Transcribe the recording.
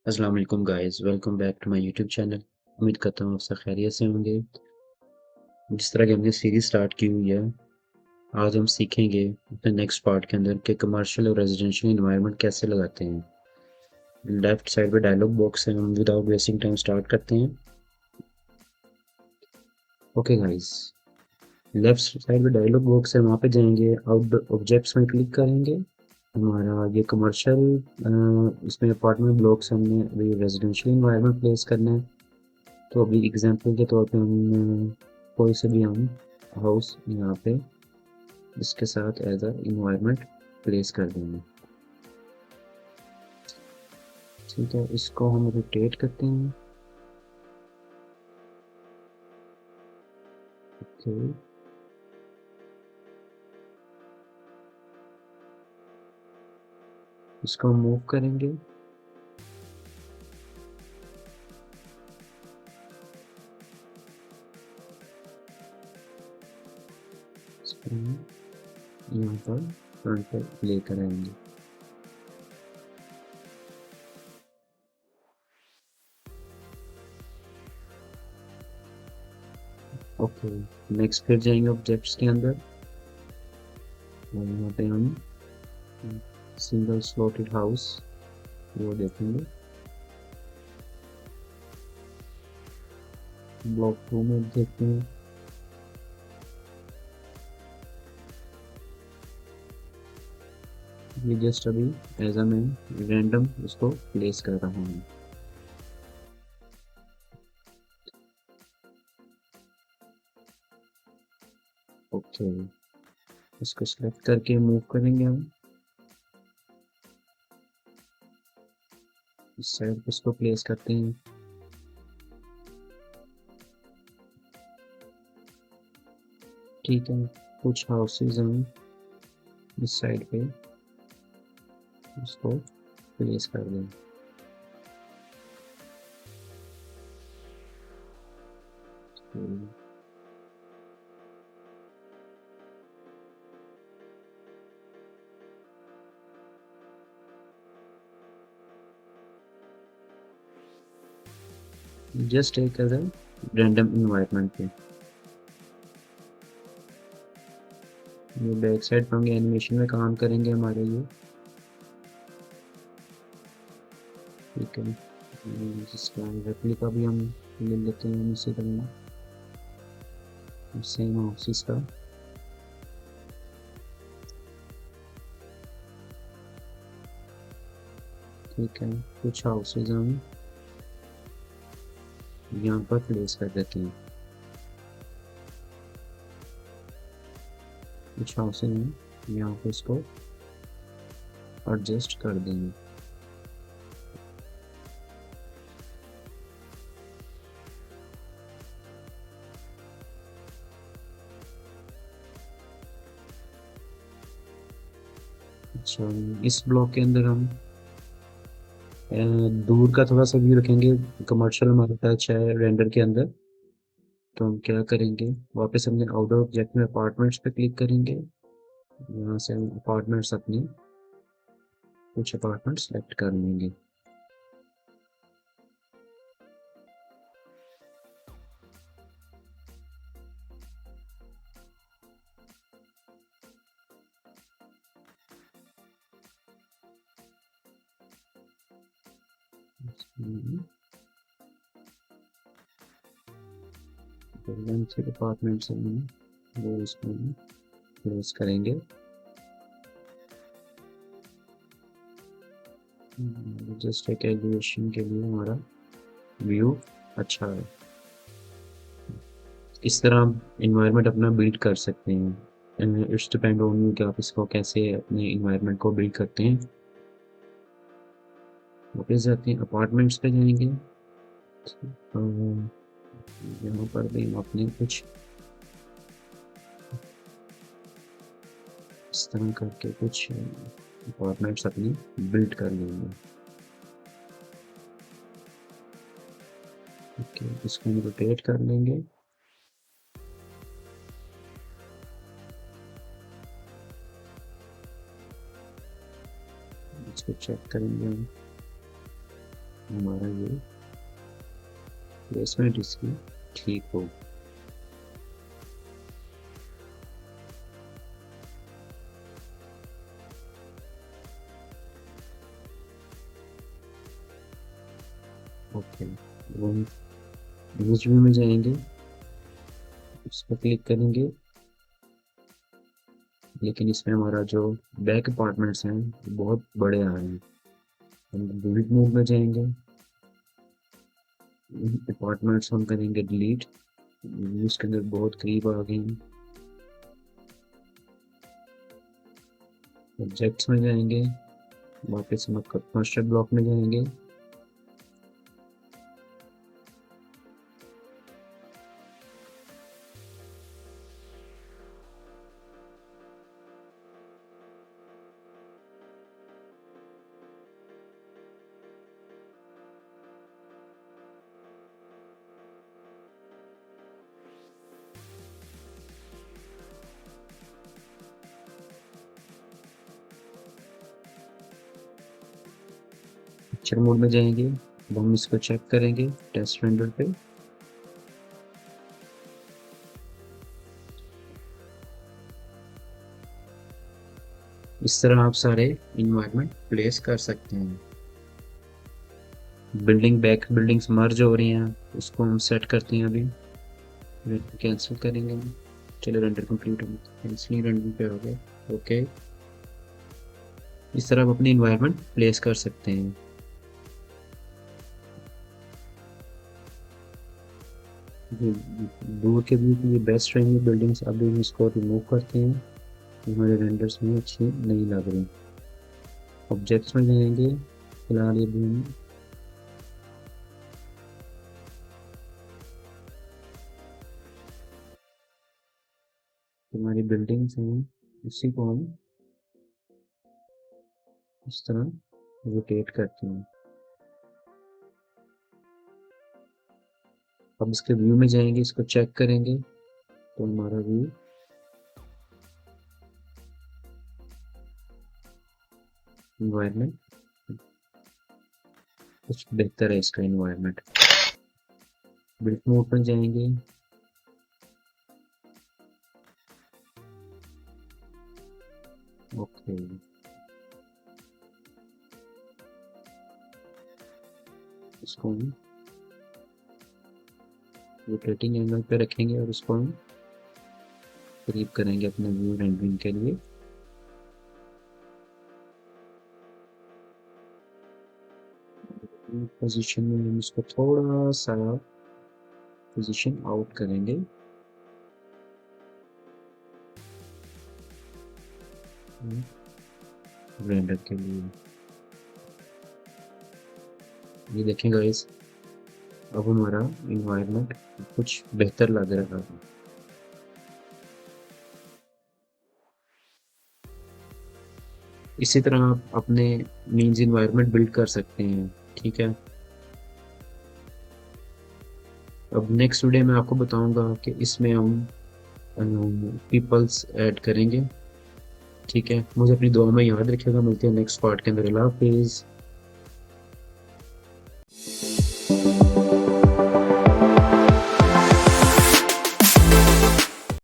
अस्सलाम वालेकुम guys, welcome back to my YouTube channel. उम्मीद करता हूँ आप सब खैरियत से होंगे। जिस तरह की हमने सीरीज स्टार्ट की हुई है, आज हम सीखेंगे अपने नेक्स्ट पार्ट के अंदर कि कमर्शियल और रेजिडेंशियल एनवायरनमेंट कैसे लगाते हैं। लेफ्ट साइड पे डायलॉग बॉक्स है, हम विदाउट वेस्टिंग टाइम स्टार्ट करते हैं। ओके गाइस, लेफ्ट साइड पे डायलॉग बॉक्स है, वहाँ पे जाएंगे, आउटडोर ऑब्जेक्ट्स में क्लिक करेंगे। हमारा ये कमर्शियल इसमें अपार्टमेंट ब्लॉक्स हमने अभी रेजिडेंशियल एनवायरनमेंट प्लेस करना है। तो अभी एग्जांपल के तौर पे हम कोई से भी हम हाउस यहाँ पे इसके साथ एज अ इन्वायरमेंट प्लेस कर देंगे। ठीक है, इसको हम रोटेट करते हैं। ओके, इसको हम मूव करेंगे। इसको हम यहाँ पर फ्रंट पर लेकर आएंगे। ओके, नेक्स्ट फिर जाएंगे ऑब्जेक्ट्स के अंदर और यहाँ पे हम सिंगल स्लॉटेड हाउस वो देखेंगे। ब्लॉक 2 में देखते हैं। ये जस्ट अभी एज अ मैं रैंडम उसको प्लेस कर रहा हूँ। ओके, इसको सिलेक्ट करके मूव करेंगे हम इस साइड पे, इसको प्लेस करते हैं। ठीक है, कुछ हाउसेज हम इस साइड पे इसको प्लेस कर दें। जस्ट एक अगर रैंडम इन्वायरमेंट पे ये बैक साइड पे हम एनिमेशन में काम करेंगे हमारे ये। ठीक है, जिसका रेप्लिका भी हम ले लेते हैं इसी तरह सेम हाउसेस का। ठीक है, कुछ हाउसेज हम यहाँ पर प्लेस कर देते हैं। कुछ हाउसेज हम यहाँ पे इसको एडजस्ट कर देंगे। अच्छा, इस ब्लॉक के अंदर हम दूर का थोड़ा सा व्यू रखेंगे। कमर्शियल हमारा टच है रेंडर के अंदर, तो हम क्या करेंगे, वापस अपने आउटडोर ऑब्जेक्ट में अपार्टमेंट्स पे क्लिक करेंगे। यहाँ से हम अपार्टमेंट्स अपनी कुछ अपार्टमेंट सेलेक्ट कर लेंगे। अपार्टमेंट से हम वो इसको क्लोज करेंगे। जस्ट एक एलिवेशन के लिए हमारा व्यू अच्छा है। इस तरह आप इन्वायरमेंट अपना बिल्ड कर सकते हैं। इट्स डिपेंड ऑन यू कि आप इसको कैसे अपने इन्वायरमेंट को बिल्ड करते हैं। वापस जाते हैं, अपार्टमेंट्स पे जाएंगे। यहाँ पर भी हम अपने कुछ इस तरह करके कुछ अपार्टमेंट्स अपनी बिल्ड कर लेंगे। ओके, इसको हम रोटेट कर लेंगे। इसको चेक करेंगे हम। हमारा ये प्लेसमेंट इसकी ठीक हो। ओके, इमेज व्यू में जाएंगे, उस पर क्लिक करेंगे, लेकिन इसमें हमारा जो बैक अपार्टमेंट्स हैं बहुत बड़े आ रहे हैं। हम डिलीट मोड में जाएंगे, अपार्टमेंट्स हम करेंगे डिलीट, इसके अंदर बहुत करीब आ गए हैं। ऑब्जेक्ट्स में जाएंगे, वापस हम मास्टर ब्लॉक में जाएंगे, पिक्चर मोड में जाएंगे। अब हम इसको चेक करेंगे टेस्ट रेंडर पे। इस तरह आप सारे इन्वायरमेंट प्लेस कर सकते हैं। बैक बिल्डिंग्स मर्ज हो रही हैं, उसको हम सेट करते हैं अभी, कैंसिल करेंगे हम। चलो रेंडर कंप्लीट हो गया, कैंसिल रेंडर पे हो गया। ओके, इस तरह आप अपनी इन्वायरमेंट प्लेस कर सकते हैं। दूर के व्यू की ये बेस्ट रहेंगी बिल्डिंग्स। अभी हम इसको रिमूव करते हैं, हमारे रेंडर्स में अच्छी नहीं लग रही। ऑब्जेक्ट्स में जाएंगे, फिलहाल ये भी हमारी बिल्डिंग्स हैं, उसी को हम इस तरह रोटेट करते हैं। अब इसके व्यू में जाएंगे, इसको चेक करेंगे तो हमारा व्यू इन्वायरमेंट कुछ बेहतर है। इसका इन्वायरमेंट बिल्ड मोड पर जाएंगे, ओके, इसको हम रोटेटिंग एंगल पे रखेंगे और उसको हम करीब करेंगे अपने व्यू रेंडरिंग के लिए। पोजीशन में हम इसको थोड़ा सा पोजीशन आउट करेंगे। रेंडर के लिए ये देखें गाइस, अब हमारा इन्वायरमेंट कुछ बेहतर लग रहा है। इसी तरह आप अपने मीन्स इन्वायरमेंट बिल्ड कर सकते हैं, ठीक है। अब नेक्स्ट वीडियो में आपको बताऊंगा कि इसमें हम पीपल्स ऐड करेंगे, ठीक है। मुझे अपनी दुआ में याद रखिएगा, मिलते हैं नेक्स्ट पार्ट के अंदर। अल्लाह हाफिज़।